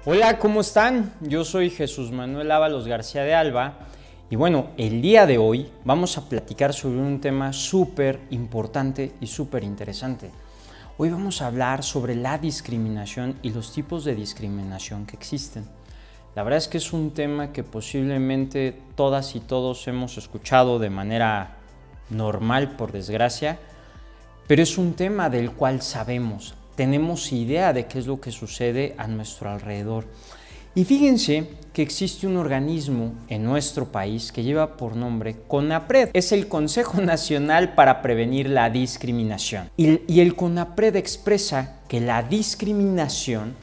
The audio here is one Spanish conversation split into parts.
Hola, ¿cómo están? Yo soy Jesús Manuel Ábalos García de Alba y bueno, el día de hoy vamos a platicar sobre un tema súper importante y súper interesante. Hoy vamos a hablar sobre la discriminación y los tipos de discriminación que existen. La verdad es que es un tema que posiblemente todas y todos hemos escuchado de manera normal, por desgracia, pero es un tema del cual sabemos, tenemos idea de qué es lo que sucede a nuestro alrededor. Y fíjense que existe un organismo en nuestro país que lleva por nombre CONAPRED. Es el Consejo Nacional para Prevenir la Discriminación. Y el CONAPRED expresa que la discriminación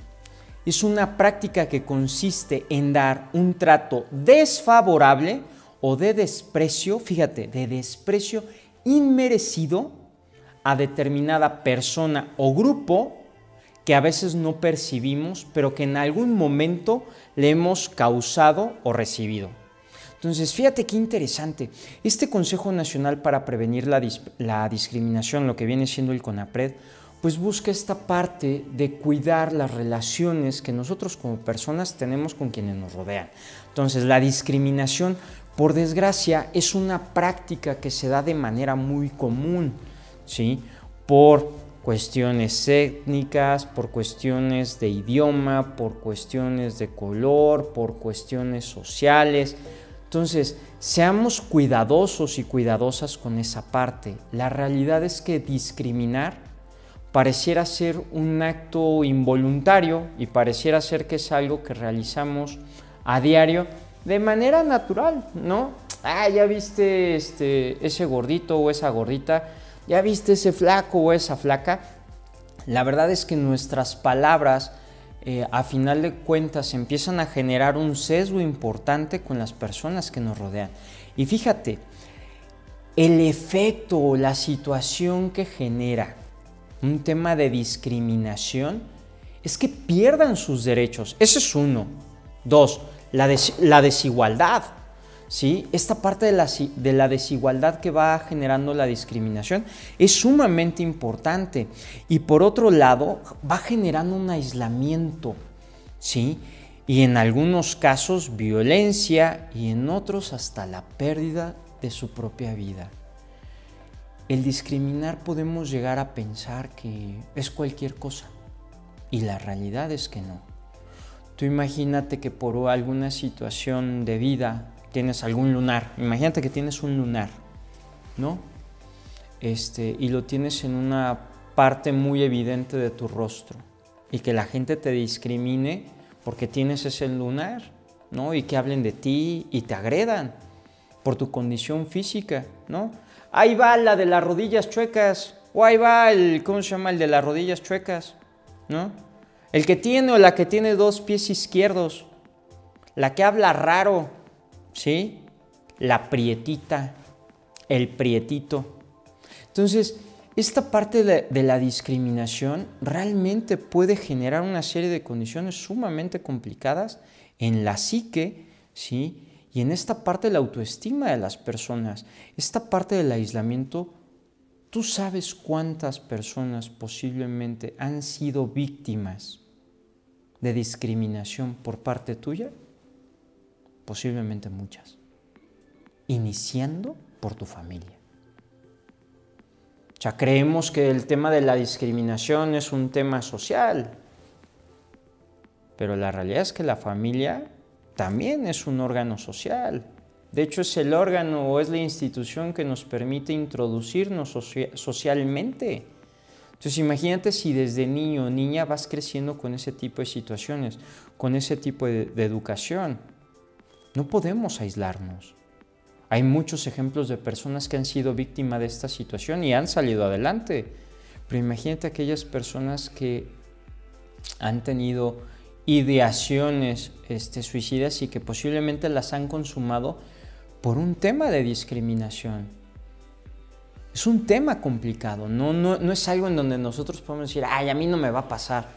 es una práctica que consiste en dar un trato desfavorable o de desprecio, fíjate, de desprecio inmerecido a determinada persona o grupo que a veces no percibimos, pero que en algún momento le hemos causado o recibido. Entonces, fíjate qué interesante. Este Consejo Nacional para Prevenir la Discriminación, lo que viene siendo el CONAPRED, pues busca esta parte de cuidar las relaciones que nosotros como personas tenemos con quienes nos rodean. Entonces, la discriminación, por desgracia, es una práctica que se da de manera muy común, ¿sí? Por cuestiones étnicas, por cuestiones de idioma, por cuestiones de color, por cuestiones sociales. Entonces, seamos cuidadosos y cuidadosas con esa parte. La realidad es que discriminar pareciera ser un acto involuntario y pareciera ser que es algo que realizamos a diario de manera natural, ¿no? Ya viste ese gordito o esa gordita, ya viste ese flaco o esa flaca. La verdad es que nuestras palabras a final de cuentas empiezan a generar un sesgo importante con las personas que nos rodean. Y fíjate, el efecto o la situación que genera un tema de discriminación es que pierdan sus derechos. Ese es uno. Dos, la desigualdad. ¿Sí? Esta parte de la desigualdad que va generando la discriminación es sumamente importante. Y por otro lado, va generando un aislamiento, ¿sí? Y en algunos casos violencia y en otros hasta la pérdida de su propia vida. El discriminar podemos llegar a pensar que es cualquier cosa y la realidad es que no. Tú imagínate que por alguna situación de vida tienes algún lunar, imagínate que tienes un lunar, ¿no? Y lo tienes en una parte muy evidente de tu rostro y que la gente te discrimine porque tienes ese lunar, ¿no? Y que hablen de ti y te agredan por tu condición física, ¿no? Ahí va la de las rodillas chuecas, o ahí va ¿cómo se llama? El de las rodillas chuecas, ¿no? El que tiene o la que tiene dos pies izquierdos, la que habla raro, ¿sí? La prietita, el prietito. Entonces, esta parte de la discriminación realmente puede generar una serie de condiciones sumamente complicadas en la psique, ¿sí? Y en esta parte de la autoestima de las personas, esta parte del aislamiento. ¿Tú sabes cuántas personas posiblemente han sido víctimas de discriminación por parte tuya? Posiblemente muchas, iniciando por tu familia. O sea, creemos que el tema de la discriminación es un tema social, pero la realidad es que la familia también es un órgano social. De hecho, es el órgano o es la institución que nos permite introducirnos socialmente. Entonces, imagínate si desde niño o niña vas creciendo con ese tipo de situaciones, con ese tipo de educación. No podemos aislarnos. Hay muchos ejemplos de personas que han sido víctimas de esta situación y han salido adelante. Pero imagínate aquellas personas que han tenido ideaciones suicidas y que posiblemente las han consumado por un tema de discriminación. Es un tema complicado, no es algo en donde nosotros podemos decir, a mí no me va a pasar.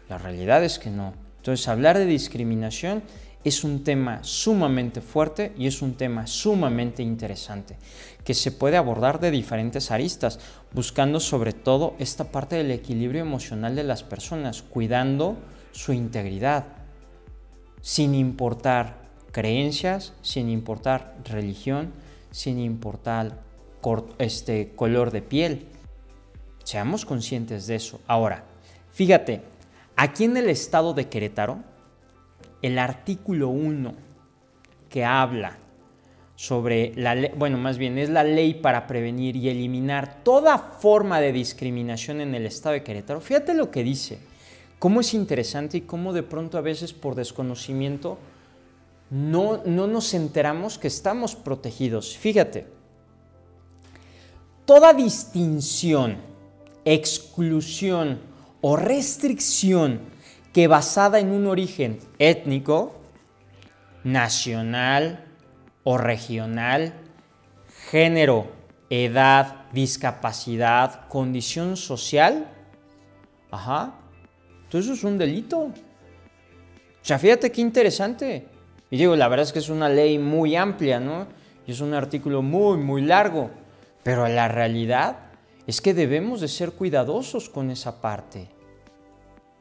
La realidad es que no. Entonces, hablar de discriminación es un tema sumamente fuerte y es un tema sumamente interesante que se puede abordar de diferentes aristas, buscando sobre todo esta parte del equilibrio emocional de las personas, cuidando su integridad. sin importar creencias, sin importar religión, sin importar color de piel. Seamos conscientes de eso. Ahora, fíjate, aquí en el estado de Querétaro, el artículo 1 que habla sobre la ley, bueno, más bien es la ley para prevenir y eliminar toda forma de discriminación en el estado de Querétaro. Fíjate lo que dice, cómo es interesante y cómo de pronto a veces por desconocimiento no nos enteramos que estamos protegidos. Fíjate, toda distinción, exclusión o restricción que basada en un origen étnico, nacional o regional, género, edad, discapacidad, condición social, todo eso es un delito. O sea, fíjate qué interesante. Y digo, la verdad es que es una ley muy amplia, ¿no? Y es un artículo muy, muy largo. Pero la realidad es que debemos de ser cuidadosos con esa parte.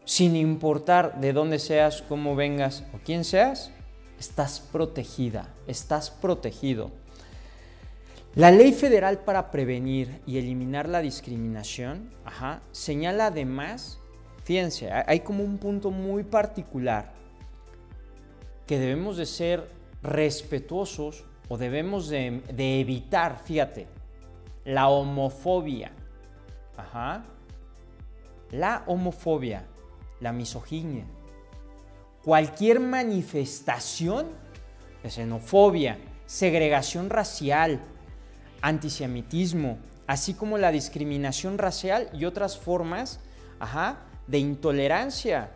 Sin importar de dónde seas, cómo vengas o quién seas, estás protegida, estás protegido. La Ley Federal para Prevenir y Eliminar la Discriminación, señala además, fíjense, hay como un punto muy particular, que debemos de ser respetuosos o debemos de evitar, fíjate, la homofobia, la homofobia, la misoginia, cualquier manifestación de xenofobia, segregación racial, antisemitismo, así como la discriminación racial y otras formas de intolerancia.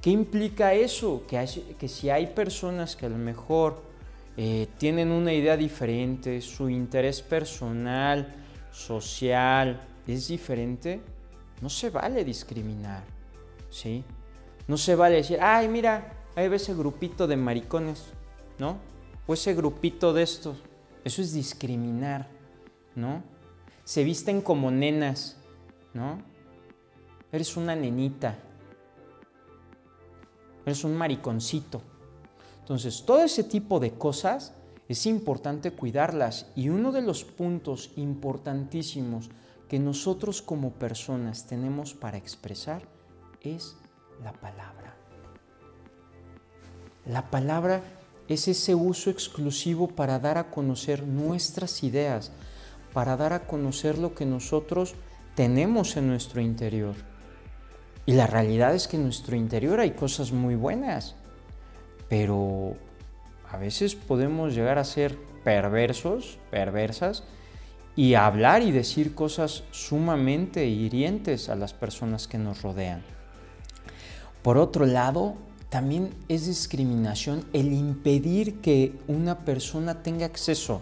¿Qué implica eso? Que si hay personas que a lo mejor tienen una idea diferente, su interés personal, social es diferente, no se vale discriminar, ¿sí? No se vale decir, ay, mira, ahí ves ese grupito de maricones, ¿no? O ese grupito de estos. Eso es discriminar, ¿no? Se visten como nenas, ¿no? Eres una nenita. Eres un mariconcito. Entonces, todo ese tipo de cosas es importante cuidarlas. Y uno de los puntos importantísimos que nosotros como personas tenemos para expresar es la palabra. La palabra es ese uso exclusivo para dar a conocer nuestras ideas, para dar a conocer lo que nosotros tenemos en nuestro interior. Y la realidad es que en nuestro interior hay cosas muy buenas, pero a veces podemos llegar a ser perversos, perversas, y hablar y decir cosas sumamente hirientes a las personas que nos rodean. Por otro lado, también es discriminación el impedir que una persona tenga acceso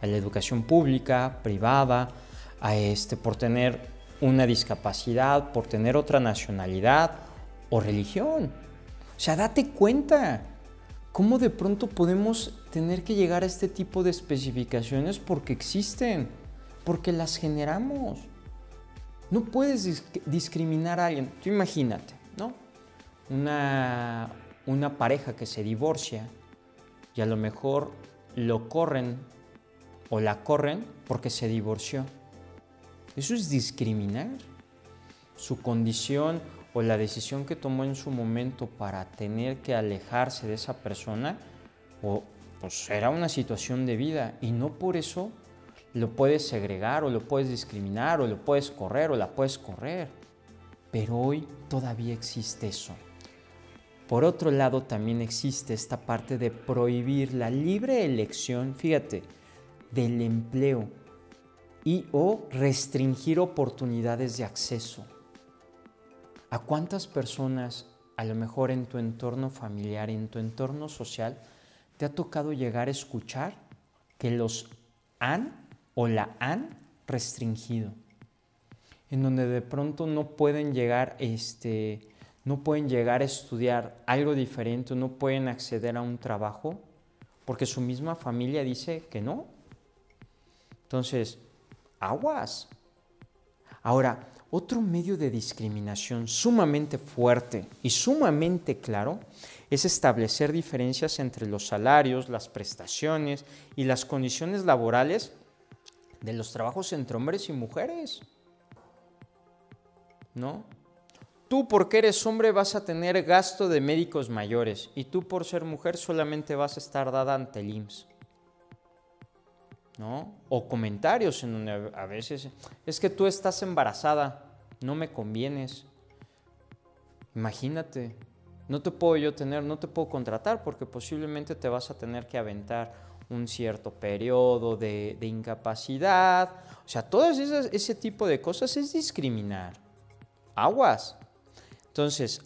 a la educación pública, privada, por tener una discapacidad, por tener otra nacionalidad o religión. O sea, date cuenta cómo de pronto podemos tener que llegar a este tipo de especificaciones porque existen, porque las generamos. No puedes discriminar a alguien. Tú imagínate, ¿no? Una pareja que se divorcia y a lo mejor lo corren o la corren porque se divorció. Eso es discriminar. Su condición o la decisión que tomó en su momento para tener que alejarse de esa persona, pues era una situación de vida y no por eso lo puedes segregar o lo puedes discriminar o lo puedes correr o la puedes correr. Pero hoy todavía existe eso. Por otro lado, también existe esta parte de prohibir la libre elección, fíjate, del empleo y o restringir oportunidades de acceso. ¿A cuántas personas, a lo mejor en tu entorno familiar, en tu entorno social, te ha tocado llegar a escuchar que los han o la han restringido? En donde de pronto no pueden llegar a estudiar algo diferente, no pueden acceder a un trabajo porque su misma familia dice que no. Entonces, aguas. Ahora, Otro medio de discriminación sumamente fuerte y sumamente claro es establecer diferencias entre los salarios, las prestaciones y las condiciones laborales de los trabajos entre hombres y mujeres, ¿no? Tú porque eres hombre vas a tener gasto de médicos mayores y tú por ser mujer solamente vas a estar dada ante el IMSS, ¿no? O comentarios en donde a veces es que tú estás embarazada, no me convienes. Imagínate, no te puedo contratar porque posiblemente te vas a tener que aventar un cierto periodo de incapacidad. O sea, todo ese tipo de cosas es discriminar. Aguas. Entonces,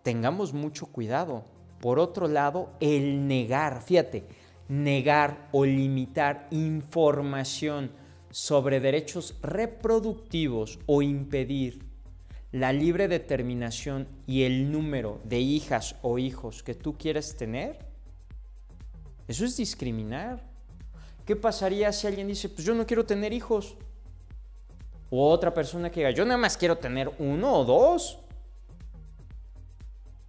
tengamos mucho cuidado. Por otro lado, el negar, fíjate, negar o limitar información sobre derechos reproductivos o impedir la libre determinación y el número de hijas o hijos que tú quieres tener, eso es discriminar. ¿Qué pasaría si alguien dice, pues yo no quiero tener hijos? O otra persona que diga, yo nada más quiero tener 1 o 2,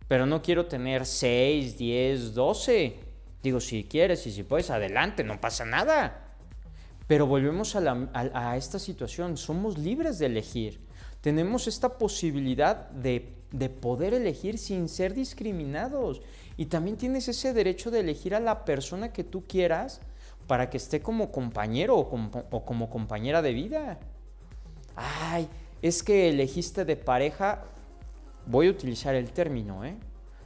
pero no quiero tener 6, 10, 12. Digo, si quieres y si puedes, adelante, no pasa nada. Pero volvemos a esta situación, somos libres de elegir. Tenemos esta posibilidad de poder elegir sin ser discriminados. Y también tienes ese derecho de elegir a la persona que tú quieras para que esté como compañero o como compañera de vida. Ay, es que elegiste de pareja, voy a utilizar el término,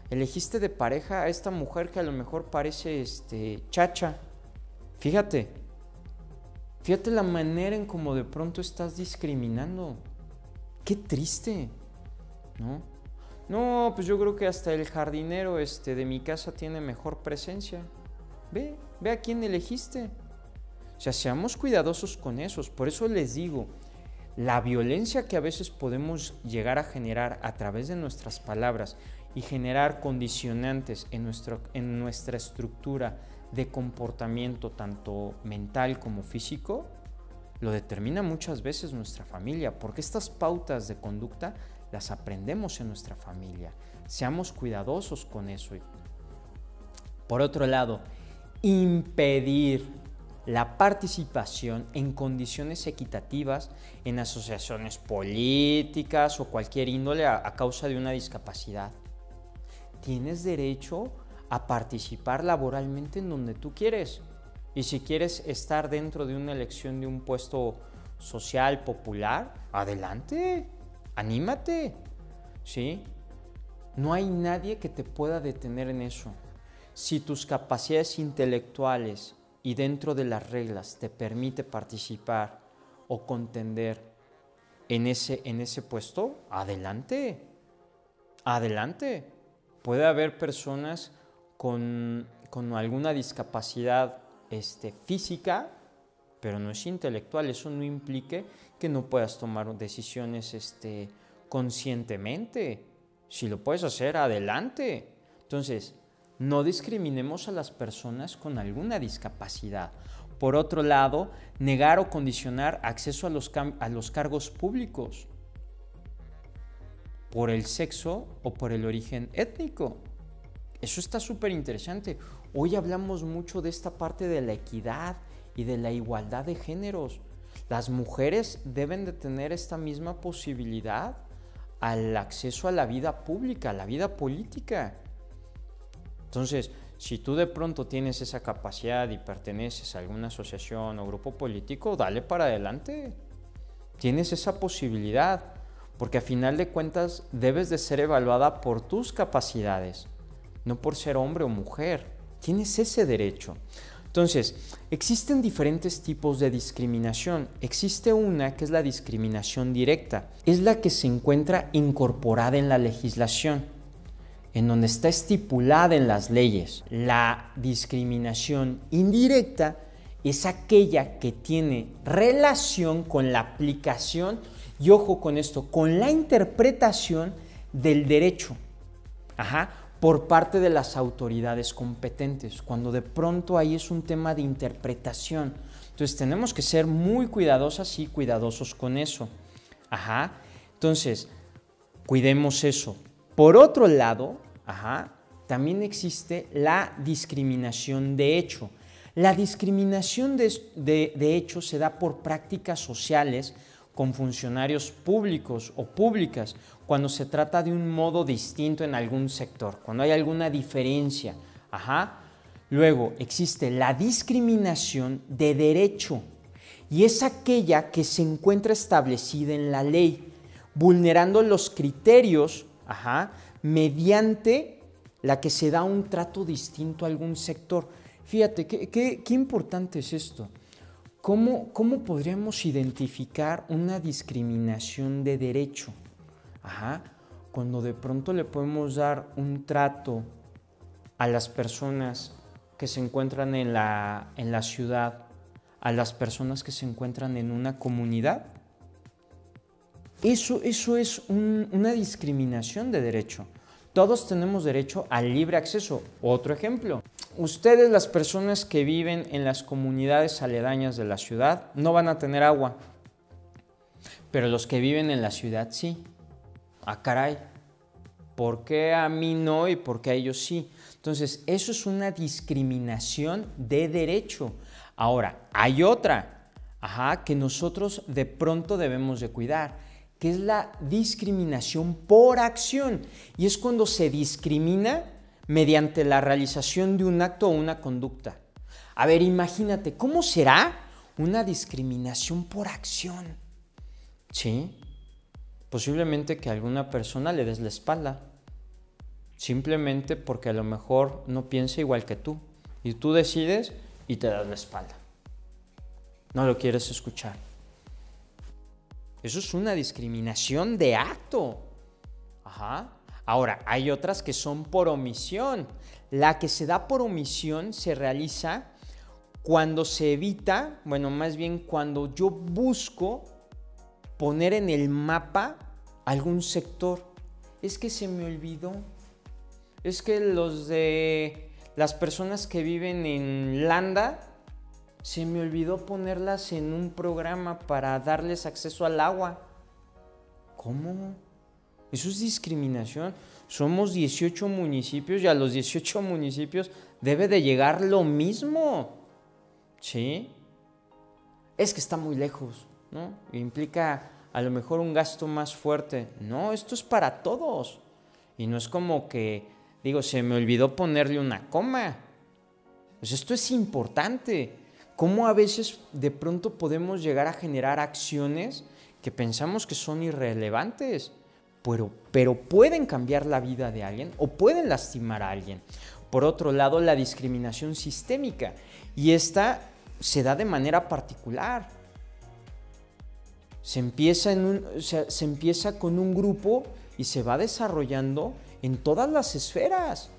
elegiste de pareja a esta mujer que a lo mejor parece chacha. Fíjate la manera en cómo de pronto estás discriminando. Qué triste, ¿no? No, pues yo creo que hasta el jardinero de mi casa tiene mejor presencia. Ve a quién elegiste. O sea, seamos cuidadosos con esos. Por eso les digo, la violencia que a veces podemos llegar a generar a través de nuestras palabras y generar condicionantes en nuestra estructura de comportamiento, tanto mental como físico, lo determina muchas veces nuestra familia, porque estas pautas de conducta las aprendemos en nuestra familia. Seamos cuidadosos con eso. Por otro lado, impedir la participación en condiciones equitativas en asociaciones políticas o cualquier índole a causa de una discapacidad. Tienes derecho a participar laboralmente en donde tú quieres. Y si quieres estar dentro de una elección de un puesto social, popular, adelante, anímate, ¿sí? No hay nadie que te pueda detener en eso. Si tus capacidades intelectuales y dentro de las reglas te permite participar o contender en ese puesto, adelante, adelante. Puede haber personas con alguna discapacidad física, pero no es intelectual. Eso no implique que no puedas tomar decisiones conscientemente. Si lo puedes hacer, adelante. Entonces, no discriminemos a las personas con alguna discapacidad. Por otro lado, negar o condicionar acceso a los cargos públicos por el sexo o por el origen étnico. Eso está súper interesante. Hoy hablamos mucho de esta parte de la equidad y de la igualdad de géneros. Las mujeres deben de tener esta misma posibilidad al acceso a la vida pública, a la vida política. Entonces, si tú de pronto tienes esa capacidad y perteneces a alguna asociación o grupo político, dale para adelante. Tienes esa posibilidad, porque a final de cuentas debes de ser evaluada por tus capacidades, no por ser hombre o mujer. Tienes ese derecho. Entonces, existen diferentes tipos de discriminación. Existe una que es la discriminación directa. Es la que se encuentra incorporada en la legislación, en donde está estipulada en las leyes. La discriminación indirecta es aquella que tiene relación con la aplicación, y ojo con esto, con la interpretación del derecho. Por parte de las autoridades competentes, cuando de pronto ahí es un tema de interpretación. Entonces tenemos que ser muy cuidadosas y cuidadosos con eso. Entonces, cuidemos eso. Por otro lado, también existe la discriminación de hecho. La discriminación de hecho se da por prácticas sociales con funcionarios públicos o públicas cuando se trata de un modo distinto en algún sector, cuando hay alguna diferencia. Luego existe la discriminación de derecho y es aquella que se encuentra establecida en la ley, vulnerando los criterios mediante la que se da un trato distinto a algún sector. Fíjate, qué importante es esto. ¿Cómo podríamos identificar una discriminación de derecho? Cuando de pronto le podemos dar un trato a las personas que se encuentran en la ciudad, a las personas que se encuentran en una comunidad. Eso es una discriminación de derecho. Todos tenemos derecho al libre acceso. Otro ejemplo. Ustedes, las personas que viven en las comunidades aledañas de la ciudad, no van a tener agua. Pero los que viven en la ciudad sí. Ah, caray. ¿Por qué a mí no y por qué a ellos sí? Entonces, eso es una discriminación de derecho. Ahora, hay otra, que nosotros de pronto debemos de cuidar, que es la discriminación por acción. Y es cuando se discrimina mediante la realización de un acto o una conducta. A ver, imagínate, ¿cómo será una discriminación por acción? ¿Sí? Posiblemente que a alguna persona le des la espalda, simplemente porque a lo mejor no piensa igual que tú, y tú decides y te das la espalda. No lo quieres escuchar. Eso es una discriminación de acto. Ahora, hay otras que son por omisión. La que se da por omisión se realiza cuando se evita, más bien cuando yo busco poner en el mapa algún sector. Es que se me olvidó. Es que las personas que viven en Landa, se me olvidó ponerlas en un programa para darles acceso al agua. ¿Cómo? Eso es discriminación. Somos 18 municipios y a los 18 municipios debe de llegar lo mismo. ¿Sí? Es que está muy lejos, ¿no? Implica a lo mejor un gasto más fuerte. No, esto es para todos. Y no es como que, se me olvidó ponerle una coma. Pues esto es importante. Cómo a veces de pronto podemos llegar a generar acciones que pensamos que son irrelevantes, pero pueden cambiar la vida de alguien o pueden lastimar a alguien. Por otro lado, la discriminación sistémica, y esta se da de manera particular. Se empieza con un grupo y se va desarrollando en todas las esferas.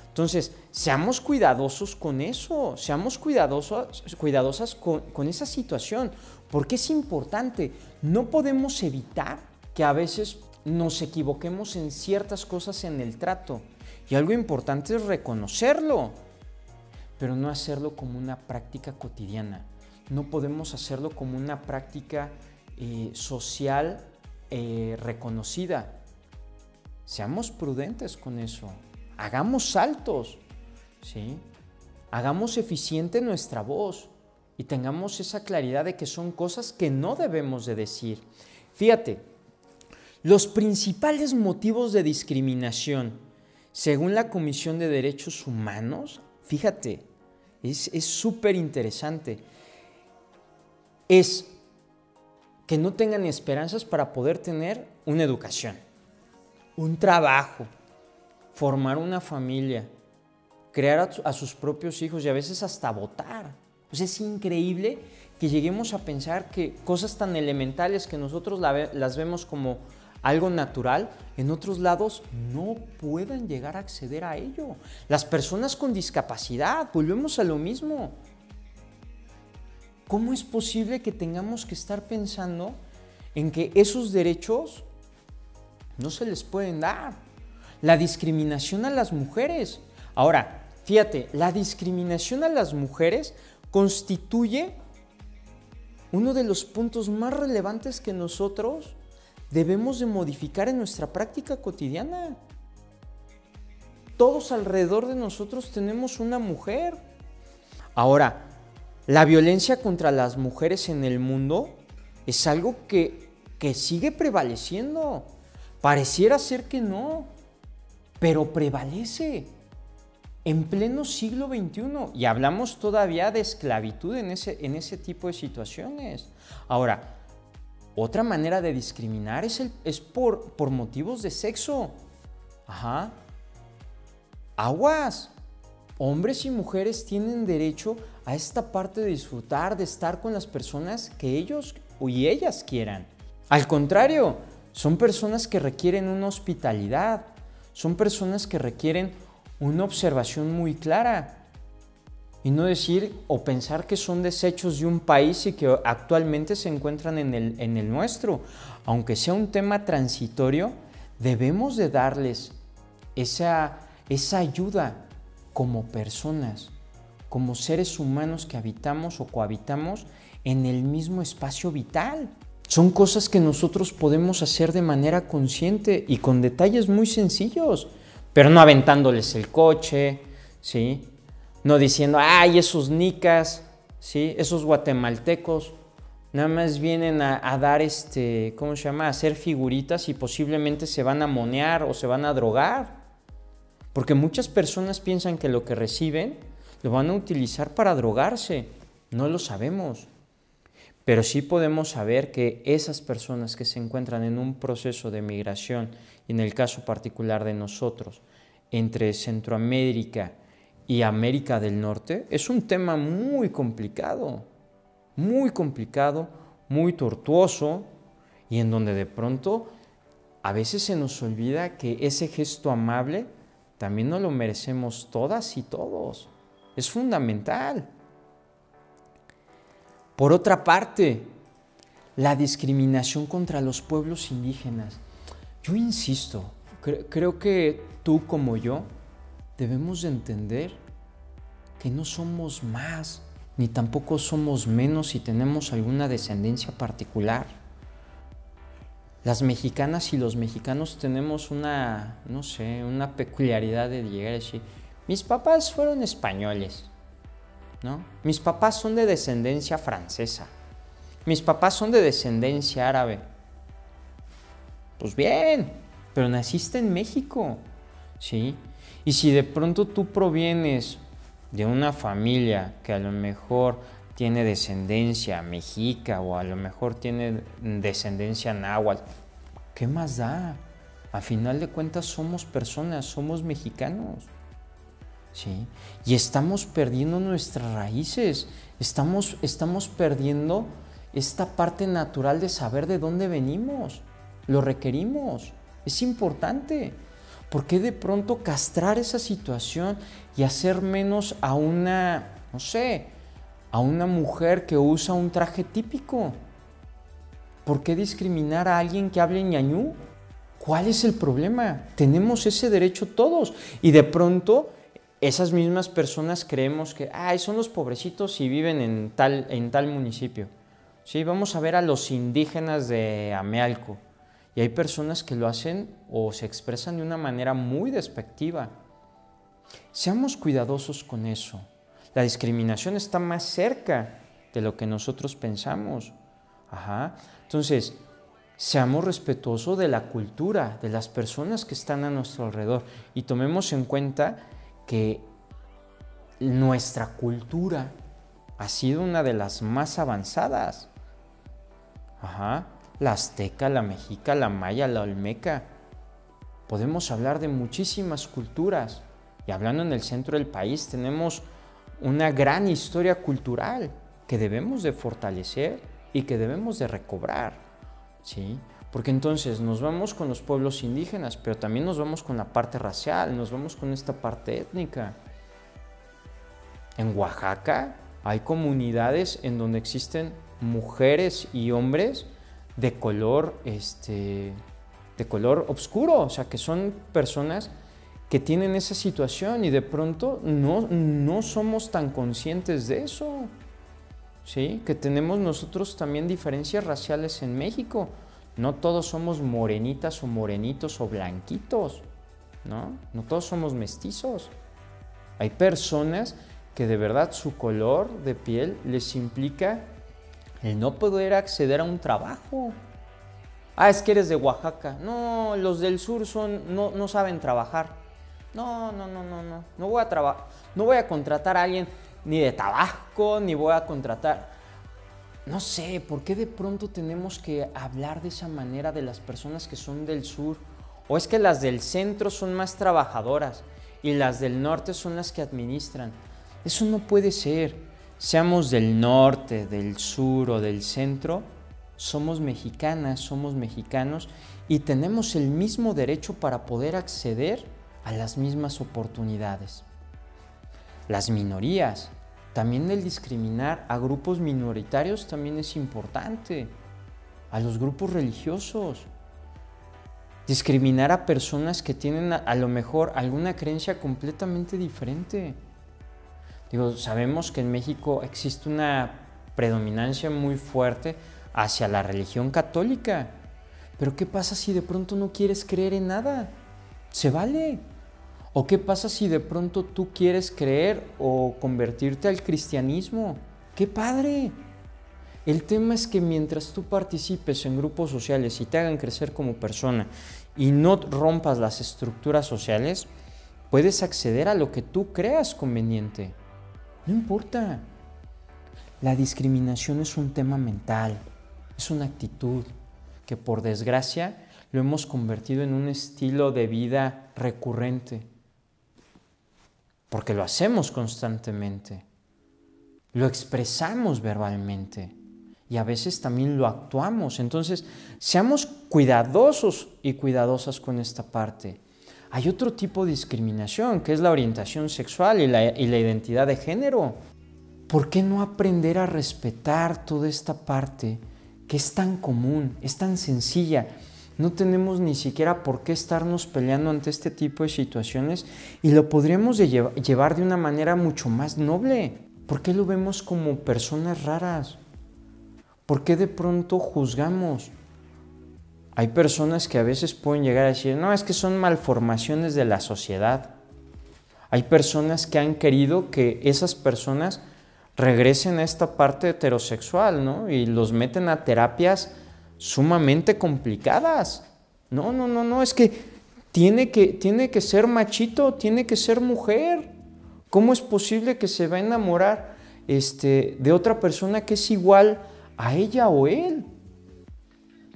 Entonces, seamos cuidadosos con eso, seamos cuidadosas con esa situación, porque es importante. No podemos evitar que a veces nos equivoquemos en ciertas cosas en el trato. Y algo importante es reconocerlo, pero no hacerlo como una práctica cotidiana. No podemos hacerlo como una práctica social reconocida. Seamos prudentes con eso. Hagamos saltos, ¿sí? Hagamos eficiente nuestra voz y tengamos esa claridad de que son cosas que no debemos de decir. Fíjate, los principales motivos de discriminación, según la Comisión de Derechos Humanos, fíjate, es súper interesante, es que no tengan esperanzas para poder tener una educación, un trabajo, formar una familia, crear a sus propios hijos y a veces hasta votar. Pues es increíble que lleguemos a pensar que cosas tan elementales que nosotros las vemos como algo natural, en otros lados no puedan llegar a acceder a ello. Las personas con discapacidad, volvemos a lo mismo. ¿Cómo es posible que tengamos que estar pensando en que esos derechos no se les pueden dar? La discriminación a las mujeres. Ahora, fíjate, la discriminación a las mujeres constituye uno de los puntos más relevantes que nosotros debemos de modificar en nuestra práctica cotidiana. Todos alrededor de nosotros tenemos una mujer. Ahora, la violencia contra las mujeres en el mundo es algo que sigue prevaleciendo. Pareciera ser que no, pero prevalece en pleno siglo XXI. Y hablamos todavía de esclavitud en ese tipo de situaciones. Ahora, otra manera de discriminar es por motivos de sexo. Ajá. Aguas. Hombres y mujeres tienen derecho a esta parte de disfrutar, de estar con las personas que ellos y ellas quieran. Al contrario, son personas que requieren una hospitalidad, son personas que requieren una observación muy clara. Y no decir o pensar que son desechos de un país y que actualmente se encuentran en el nuestro. Aunque sea un tema transitorio, debemos de darles esa ayuda como personas, como seres humanos que habitamos o cohabitamos en el mismo espacio vital. Son cosas que nosotros podemos hacer de manera consciente y con detalles muy sencillos, pero no aventándoles el coche, ¿sí? No diciendo, ay, esos nicas, ¿sí? Esos guatemaltecos, nada más vienen a dar, ¿cómo se llama? A hacer figuritas y posiblemente se van a monear o se van a drogar. Porque muchas personas piensan que lo que reciben lo van a utilizar para drogarse. No lo sabemos. Pero sí podemos saber que esas personas que se encuentran en un proceso de migración, y en el caso particular de nosotros, entre Centroamérica y América del Norte, es un tema muy complicado, muy tortuoso, y en donde de pronto a veces se nos olvida que ese gesto amable también nos lo merecemos todas y todos. Es fundamental. Por otra parte, la discriminación contra los pueblos indígenas. Yo insisto, creo que tú como yo debemos de entender que no somos más, ni tampoco somos menos si tenemos alguna descendencia particular. Las mexicanas y los mexicanos tenemos una peculiaridad de llegar a decir, mis papás fueron españoles, ¿no? Mis papás son de descendencia francesa, mis papás son de descendencia árabe. Pues bien, pero naciste en México, ¿sí? Y si de pronto tú provienes de una familia que a lo mejor tiene descendencia mexica o a lo mejor tiene descendencia náhuatl, ¿qué más da? A final de cuentas somos personas, somos mexicanos, ¿sí? Y estamos perdiendo nuestras raíces, estamos perdiendo esta parte natural de saber de dónde venimos, lo requerimos, es importante. ¿Por qué de pronto castrar esa situación y hacer menos a una mujer que usa un traje típico? ¿Por qué discriminar a alguien que hable ñañú? ¿Cuál es el problema? Tenemos ese derecho todos. Y de pronto esas mismas personas creemos que son los pobrecitos y viven en tal municipio. Sí, vamos a ver a los indígenas de Amealco. Y hay personas que lo hacen o se expresan de una manera muy despectiva. Seamos cuidadosos con eso. La discriminación está más cerca de lo que nosotros pensamos. Entonces, seamos respetuosos de la cultura, de las personas que están a nuestro alrededor y tomemos en cuenta que nuestra cultura ha sido una de las más avanzadas. La azteca, la mexica, la maya, la olmeca. Podemos hablar de muchísimas culturas y hablando en el centro del país tenemos una gran historia cultural que debemos de fortalecer y que debemos de recobrar, ¿sí? Porque entonces nos vamos con los pueblos indígenas, pero también nos vamos con la parte racial, nos vamos con esta parte étnica. En Oaxaca hay comunidades en donde existen mujeres y hombres de color oscuro, o sea, que son personas que tienen esa situación y de pronto no somos tan conscientes de eso, ¿sí? Que tenemos nosotros también diferencias raciales en México. No todos somos morenitas o morenitos o blanquitos, ¿no? No todos somos mestizos. Hay personas que de verdad su color de piel les implica el no poder acceder a un trabajo. Ah, es que eres de Oaxaca. No, los del sur no saben trabajar. No. No voy a contratar a alguien ni de Tabasco, ni voy a contratar. No sé, ¿por qué de pronto tenemos que hablar de esa manera de las personas que son del sur? ¿O es que las del centro son más trabajadoras y las del norte son las que administran? Eso no puede ser. Seamos del norte, del sur o del centro, somos mexicanas, somos mexicanos y tenemos el mismo derecho para poder acceder a las mismas oportunidades. Las minorías, también el discriminar a grupos minoritarios también es importante, a los grupos religiosos. Discriminar a personas que tienen a lo mejor alguna creencia completamente diferente. Digo, sabemos que en México existe una predominancia muy fuerte hacia la religión católica. Pero ¿qué pasa si de pronto no quieres creer en nada? Se vale. ¿O qué pasa si de pronto tú quieres creer o convertirte al cristianismo? ¡Qué padre! El tema es que mientras tú participes en grupos sociales y te hagan crecer como persona y no rompas las estructuras sociales, puedes acceder a lo que tú creas conveniente. No importa. La discriminación es un tema mental, es una actitud que por desgracia lo hemos convertido en un estilo de vida recurrente. Porque lo hacemos constantemente, lo expresamos verbalmente y a veces también lo actuamos. Entonces, seamos cuidadosos y cuidadosas con esta parte. Hay otro tipo de discriminación, que es la orientación sexual y la identidad de género. ¿Por qué no aprender a respetar toda esta parte que es tan común, es tan sencilla? No tenemos ni siquiera por qué estarnos peleando ante este tipo de situaciones y lo podríamos llevar de una manera mucho más noble. ¿Por qué lo vemos como personas raras? ¿Por qué de pronto juzgamos? Hay personas que a veces pueden llegar a decir, no, es que son malformaciones de la sociedad. Hay personas que han querido que esas personas regresen a esta parte heterosexual, ¿no? Y los meten a terapias sumamente complicadas. No, es que tiene que ser machito, tiene que ser mujer. ¿Cómo es posible que se va a enamorar de otra persona que es igual a ella o él?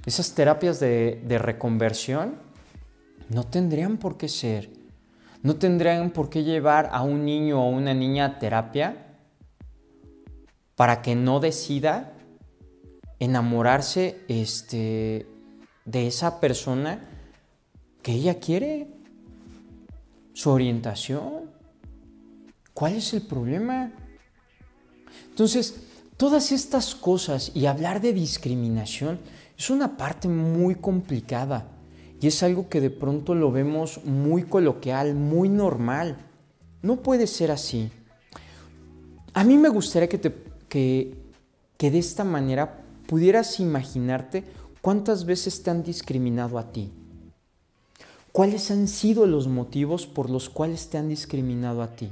Esas terapias de reconversión no tendrían por qué ser. No tendrían por qué llevar a un niño o una niña a terapia para que no decida enamorarse de esa persona que ella quiere, su orientación. ¿Cuál es el problema? Entonces, todas estas cosas y hablar de discriminación es una parte muy complicada y es algo que de pronto lo vemos muy coloquial, muy normal. No puede ser así. A mí me gustaría que de esta manera pudieras imaginarte cuántas veces te han discriminado a ti. ¿Cuáles han sido los motivos por los cuales te han discriminado a ti?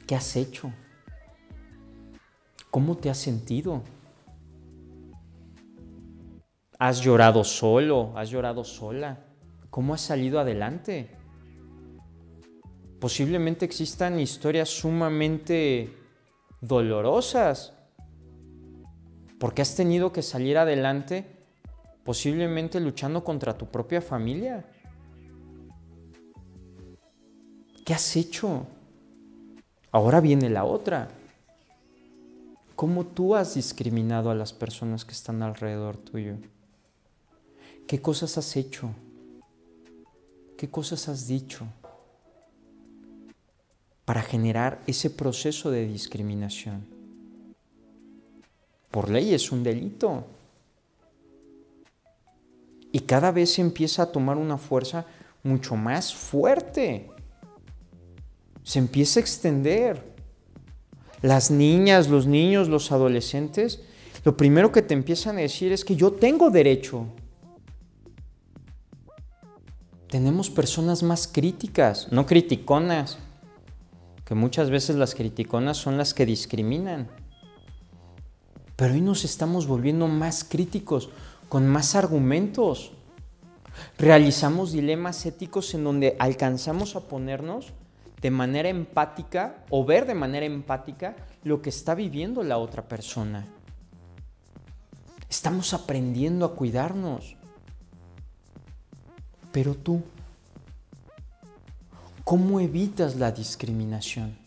¿Qué has hecho? ¿Cómo te has sentido? ¿Has llorado solo? ¿Has llorado sola? ¿Cómo has salido adelante? Posiblemente existan historias sumamente dolorosas, porque has tenido que salir adelante, posiblemente luchando contra tu propia familia. ¿Qué has hecho? Ahora viene la otra. ¿Cómo tú has discriminado a las personas que están alrededor tuyo? ¿Qué cosas has hecho? ¿Qué cosas has dicho para generar ese proceso de discriminación? Por ley es un delito. Y cada vez empieza a tomar una fuerza mucho más fuerte. Se empieza a extender. Las niñas, los niños, los adolescentes lo primero que te empiezan a decir es que yo tengo derecho. Tenemos personas más críticas, no criticonas, que muchas veces las criticonas son las que discriminan. Pero hoy nos estamos volviendo más críticos, con más argumentos. Realizamos dilemas éticos en donde alcanzamos a ponernos de manera empática o ver de manera empática lo que está viviendo la otra persona. Estamos aprendiendo a cuidarnos. Pero tú, ¿cómo evitas la discriminación?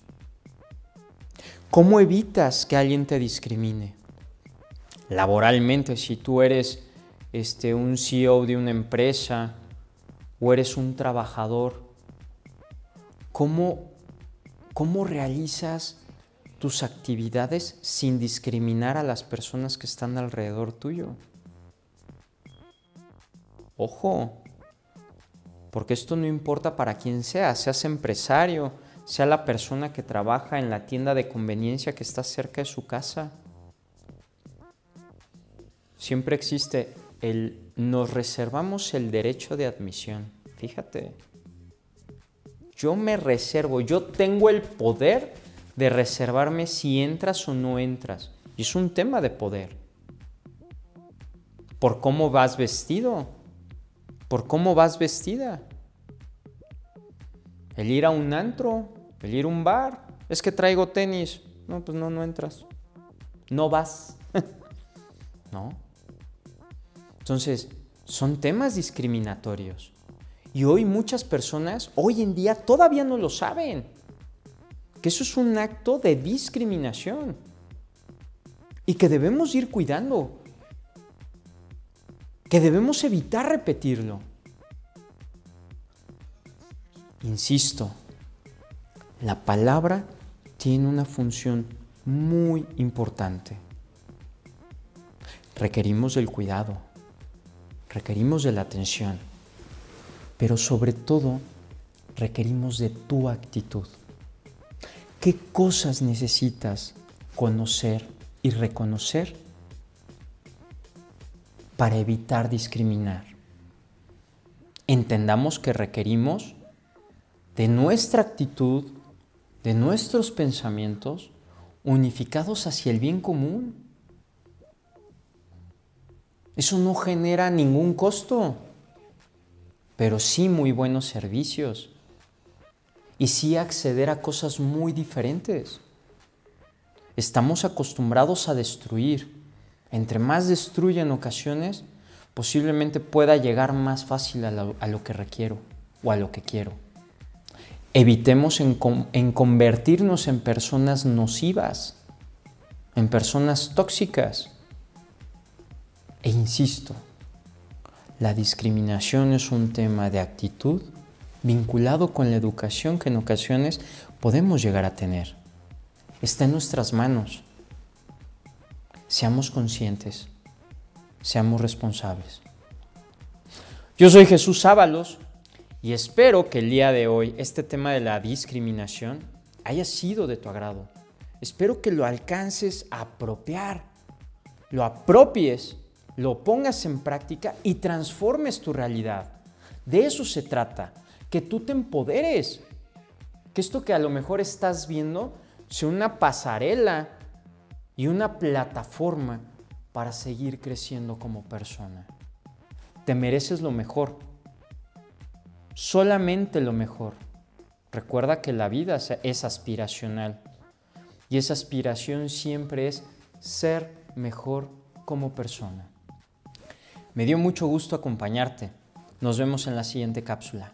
¿Cómo evitas que alguien te discrimine? Laboralmente, si tú eres un CEO de una empresa o eres un trabajador, ¿cómo realizas tus actividades sin discriminar a las personas que están alrededor tuyo? Ojo, porque esto no importa para quién sea, seas empresario, sea la persona que trabaja en la tienda de conveniencia que está cerca de su casa. Siempre existe nos reservamos el derecho de admisión. Fíjate, yo tengo el poder de reservarme si entras o no entras. Y es un tema de poder. Por cómo vas vestido, por cómo vas vestida. El ir a un antro, el ir a un bar, es que traigo tenis. No, pues no entras. No vas. ¿No? Entonces, son temas discriminatorios. Y hoy muchas personas, hoy en día, todavía no lo saben. Que eso es un acto de discriminación. Y que debemos ir cuidando. Que debemos evitar repetirlo. Insisto, la palabra tiene una función muy importante. Requerimos del cuidado, requerimos de la atención, pero sobre todo requerimos de tu actitud. ¿Qué cosas necesitas conocer y reconocer para evitar discriminar? Entendamos que requerimos de nuestra actitud, de nuestros pensamientos unificados hacia el bien común. Eso no genera ningún costo, pero sí muy buenos servicios y sí acceder a cosas muy diferentes. Estamos acostumbrados a destruir. Entre más destruye en ocasiones, posiblemente pueda llegar más fácil a lo que requiero o a lo que quiero. Evitemos en convertirnos en personas nocivas, en personas tóxicas. E insisto, la discriminación es un tema de actitud vinculado con la educación que en ocasiones podemos llegar a tener. Está en nuestras manos. Seamos conscientes, seamos responsables. Yo soy Jesús Ábalos y espero que el día de hoy este tema de la discriminación haya sido de tu agrado. Espero que lo alcances a apropiar, lo apropies, lo pongas en práctica y transformes tu realidad. De eso se trata, que tú te empoderes, que esto que a lo mejor estás viendo sea una pasarela y una plataforma para seguir creciendo como persona. Te mereces lo mejor, solamente lo mejor. Recuerda que la vida es aspiracional y esa aspiración siempre es ser mejor como persona. Me dio mucho gusto acompañarte. Nos vemos en la siguiente cápsula.